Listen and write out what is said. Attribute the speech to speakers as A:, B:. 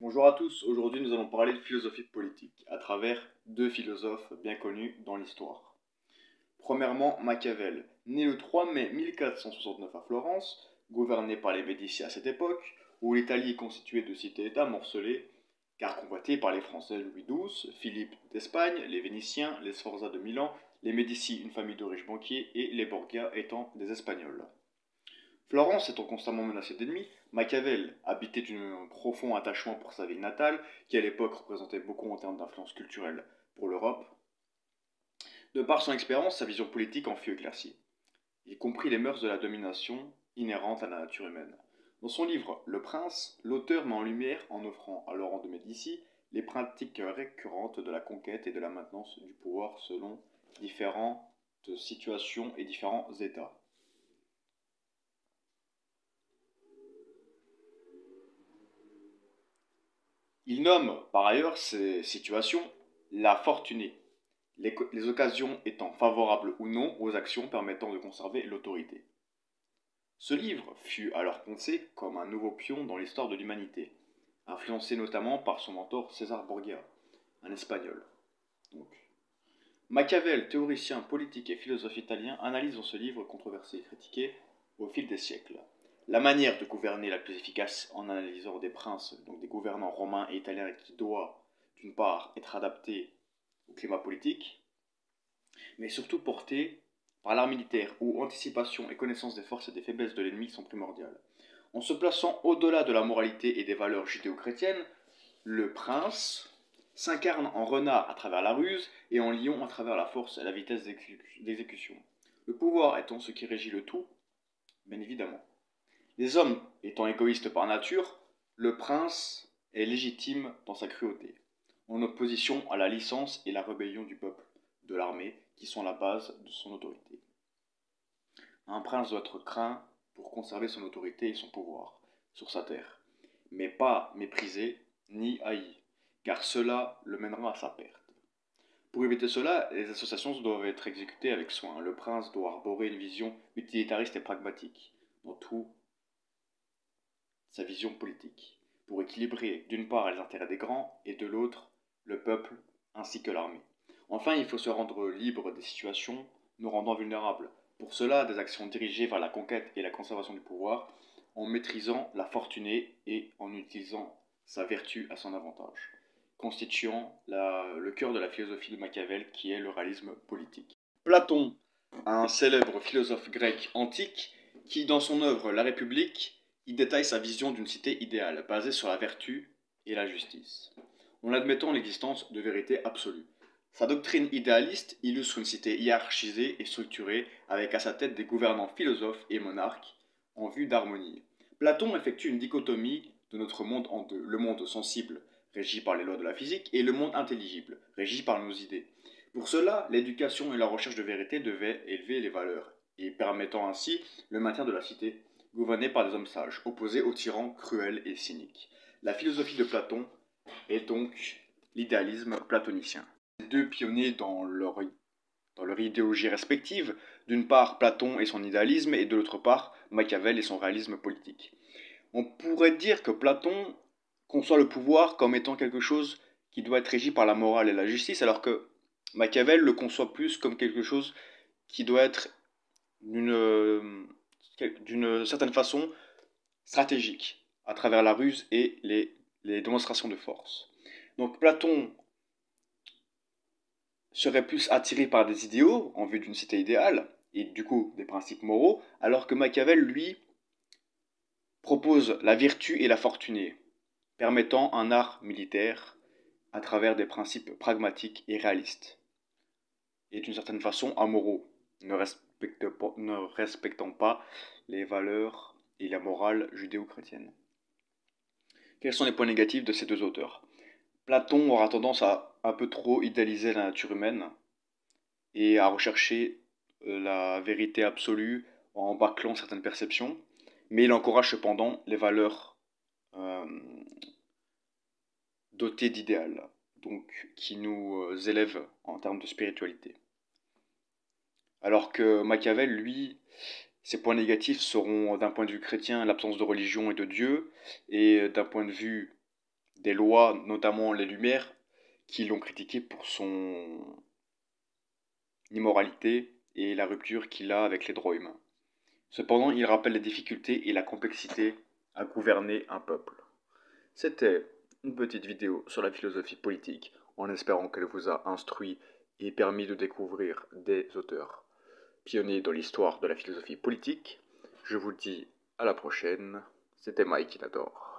A: Bonjour à tous, aujourd'hui nous allons parler de philosophie politique à travers deux philosophes bien connus dans l'histoire. Premièrement, Machiavel, né le 3 mai 1469 à Florence, gouverné par les Médicis à cette époque, où l'Italie est constituée de cités-États morcelés, car convoitée par les Français Louis XII, Philippe d'Espagne, les Vénitiens, les Sforza de Milan, les Médicis, une famille de riches banquiers, et les Borgia étant des Espagnols. Florence étant constamment menacée d'ennemis, Machiavel habitait un profond attachement pour sa ville natale, qui à l'époque représentait beaucoup en termes d'influence culturelle pour l'Europe. De par son expérience, sa vision politique en fut éclaircie. Il comprit les mœurs de la domination inhérente à la nature humaine. Dans son livre Le Prince, l'auteur met en lumière, en offrant à Laurent de Médicis, les pratiques récurrentes de la conquête et de la maintenance du pouvoir selon différentes situations et différents États. Il nomme par ailleurs ces situations la fortunée, les occasions étant favorables ou non aux actions permettant de conserver l'autorité. Ce livre fut alors pensé comme un nouveau pion dans l'histoire de l'humanité, influencé notamment par son mentor César Borgia, un espagnol. Donc. Machiavel, théoricien politique et philosophe italien, analyse dans ce livre controversé et critiqué au fil des siècles la manière de gouverner la plus efficace en analysant des princes, donc des gouvernants romains et italiens qui doit, d'une part, être adapté au climat politique, mais surtout porté par l'art militaire, où anticipation et connaissance des forces et des faiblesses de l'ennemi sont primordiales. En se plaçant au-delà de la moralité et des valeurs judéo-chrétiennes, le prince s'incarne en renard à travers la ruse et en lion à travers la force et la vitesse d'exécution. Le pouvoir étant ce qui régit le tout, bien évidemment. Les hommes étant égoïstes par nature, le prince est légitime dans sa cruauté, en opposition à la licence et la rébellion du peuple, de l'armée, qui sont la base de son autorité. Un prince doit être craint pour conserver son autorité et son pouvoir sur sa terre, mais pas méprisé ni haï, car cela le mènera à sa perte. Pour éviter cela, les associations doivent être exécutées avec soin. Le prince doit arborer une vision utilitariste et pragmatique dans toute sa vision politique, pour équilibrer d'une part les intérêts des grands et de l'autre le peuple ainsi que l'armée. Enfin, il faut se rendre libre des situations nous rendant vulnérables. Pour cela, des actions dirigées vers la conquête et la conservation du pouvoir, en maîtrisant la fortunée et en utilisant sa vertu à son avantage, constituant le cœur de la philosophie de Machiavel qui est le réalisme politique. Platon, un célèbre philosophe grec antique, qui dans son œuvre La République, il détaille sa vision d'une cité idéale, basée sur la vertu et la justice, en admettant l'existence de vérité absolue. Sa doctrine idéaliste illustre une cité hiérarchisée et structurée, avec à sa tête des gouvernants philosophes et monarques, en vue d'harmonie. Platon effectue une dichotomie de notre monde en deux, le monde sensible, régi par les lois de la physique, et le monde intelligible, régi par nos idées. Pour cela, l'éducation et la recherche de vérité devaient élever les valeurs, et permettant ainsi le maintien de la cité, gouvernée par des hommes sages, opposés aux tyrans cruels et cyniques. La philosophie de Platon est donc l'idéalisme platonicien. Les deux pionniers dans leur idéologie respective, d'une part Platon et son idéalisme, et de l'autre part Machiavel et son réalisme politique. On pourrait dire que Platon conçoit le pouvoir comme étant quelque chose qui doit être régi par la morale et la justice, alors que Machiavel le conçoit plus comme quelque chose qui doit être d'une certaine façon stratégique, à travers la ruse et les démonstrations de force. Donc Platon serait plus attiré par des idéaux en vue d'une cité idéale, et du coup des principes moraux, alors que Machiavel, lui, propose la vertu et la fortunée, permettant un art militaire à travers des principes pragmatiques et réalistes, et d'une certaine façon amoraux, ne respectant pas les valeurs et la morale judéo-chrétienne. Quels sont les points négatifs de ces deux auteurs? Platon aura tendance à un peu trop idéaliser la nature humaine et à rechercher la vérité absolue en bâclant certaines perceptions, mais il encourage cependant les valeurs euh, dotées d'idéal, donc qui nous élèvent en termes de spiritualité. Alors que Machiavel, lui, ses points négatifs seront d'un point de vue chrétien l'absence de religion et de Dieu, et d'un point de vue des lois, notamment les Lumières, qui l'ont critiqué pour son immoralité et la rupture qu'il a avec les droits humains. Cependant, il rappelle les difficultés et la complexité à gouverner un peuple. C'était une petite vidéo sur la philosophie politique, en espérant qu'elle vous a instruit et permis de découvrir des auteurs pionniers dans l'histoire de la philosophie politique. Je vous dis à la prochaine, c'était Mike Inator.